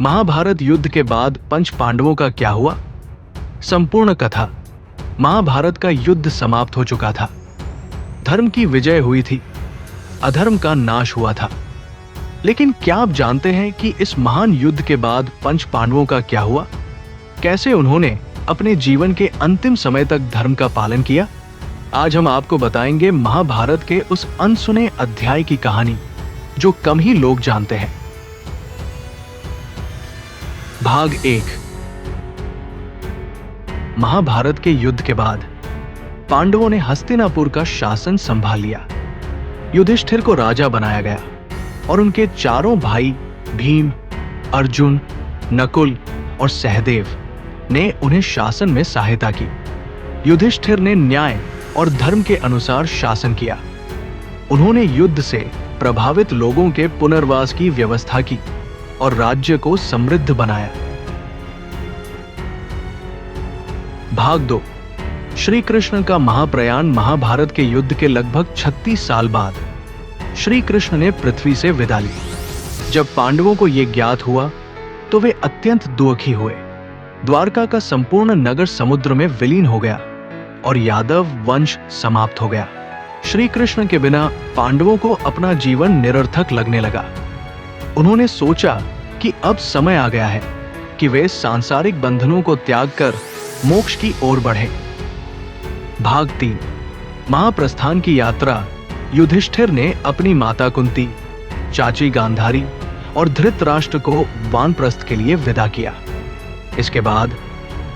महाभारत युद्ध के बाद पंच पांडवों का क्या हुआ? संपूर्ण कथा। महाभारत का युद्ध समाप्त हो चुका था। धर्म की विजय हुई थी, अधर्म का नाश हुआ था। लेकिन क्या आप जानते हैं कि इस महान युद्ध के बाद पंच पांडवों का क्या हुआ? कैसे उन्होंने अपने जीवन के अंतिम समय तक धर्म का पालन किया? आज हम आपको बताएंगे महाभारत के उस अनसुने अध्याय की कहानी जो कम ही लोग जानते हैं। भाग 1। महाभारत के युद्ध के बाद पांडवों ने हस्तिनापुर का शासन संभाल लिया। युधिष्ठिर को राजा बनाया गया और उनके चारों भाई भीम, अर्जुन, नकुल और सहदेव ने उन्हें शासन में सहायता की। युधिष्ठिर ने न्याय और धर्म के अनुसार शासन किया। उन्होंने युद्ध से प्रभावित लोगों के पुनर्वास की व्यवस्था की और राज्य को समृद्ध बनाया। भाग 2। श्री कृष्ण का महाप्रयाण। महाभारत के युद्ध के लगभग 36 साल बाद श्री कृष्ण ने पृथ्वी से विदा ली। जब पांडवों को यह ज्ञात हुआ तो वे अत्यंत दुखी हुए। द्वारका का संपूर्ण नगर समुद्र में विलीन हो गया और यादव वंश समाप्त हो गया। श्री कृष्ण के बिना पांडवों को अपना जीवन निरर्थक लगने लगा। उन्होंने सोचा कि अब समय आ गया है कि वे सांसारिक बंधनों को त्याग कर मोक्ष की ओर बढ़े। भाग 3। महाप्रस्थान की यात्रा। युधिष्ठिर ने अपनी माता कुंती, चाची गांधारी और धृतराष्ट्र को वानप्रस्थ के लिए विदा किया। इसके बाद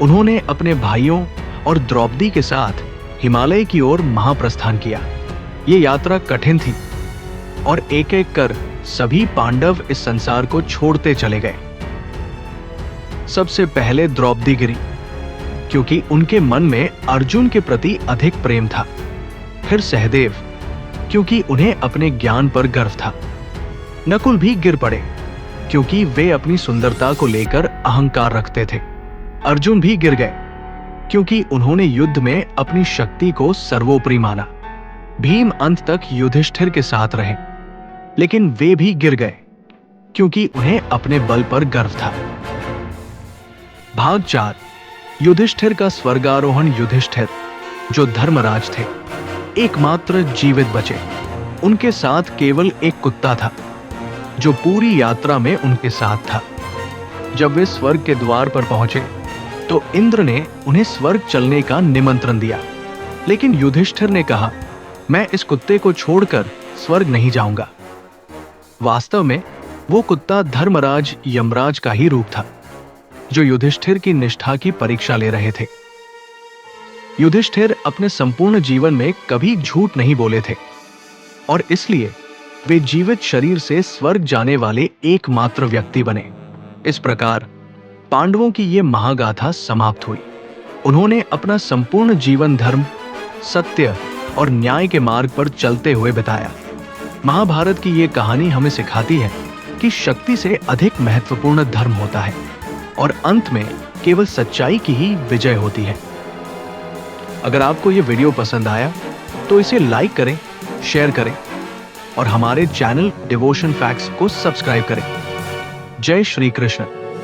उन्होंने अपने भाइयों और द्रौपदी के साथ हिमालय की ओर महाप्रस्थान किया। ये यात्रा कठिन थी और एक एक कर सभी पांडव इस संसार को छोड़ते चले गए। सबसे पहले द्रौपदी गिरी, क्योंकि उनके मन में अर्जुन के प्रति अधिक प्रेम था। फिर सहदेव, क्योंकि उन्हें अपने ज्ञान पर गर्व था। नकुल भी गिर पड़े, क्योंकि वे अपनी सुंदरता को लेकर अहंकार रखते थे। अर्जुन भी गिर गए, क्योंकि उन्होंने युद्ध में अपनी शक्ति को सर्वोपरि माना। भीम अंत तक युधिष्ठिर के साथ रहे, लेकिन वे भी गिर गए, क्योंकि उन्हें अपने बल पर गर्व था। भाग 4। युधिष्ठिर का स्वर्गारोहण। युधिष्ठिर, जो धर्मराज थे, एकमात्र जीवित बचे। उनके साथ केवल एक कुत्ता था, जो पूरी यात्रा में उनके साथ था। जब वे स्वर्ग के द्वार पर पहुंचे तो इंद्र ने उन्हें स्वर्ग चलने का निमंत्रण दिया, लेकिन युधिष्ठिर ने कहा, मैं इस कुत्ते को छोड़कर स्वर्ग नहीं जाऊंगा। वास्तव में वो कुत्ता धर्मराज यमराज का ही रूप था, जो युधिष्ठिर की निष्ठा की परीक्षा ले रहे थे। युधिष्ठिर अपने संपूर्ण जीवन में कभी झूठ नहीं बोले थे और इसलिए वे जीवित शरीर से स्वर्ग जाने वाले एकमात्र व्यक्ति बने। इस प्रकार पांडवों की ये महागाथा समाप्त हुई। उन्होंने अपना संपूर्ण जीवन धर्म, सत्य और न्याय के मार्ग पर चलते हुए बिताया। महाभारत की ये कहानी हमें सिखाती है कि शक्ति से अधिक महत्वपूर्ण धर्म होता है और अंत में केवल सच्चाई की ही विजय होती है। अगर आपको ये वीडियो पसंद आया तो इसे लाइक करें, शेयर करें और हमारे चैनल डिवोशन फैक्ट्स को सब्सक्राइब करें। जय श्री कृष्ण।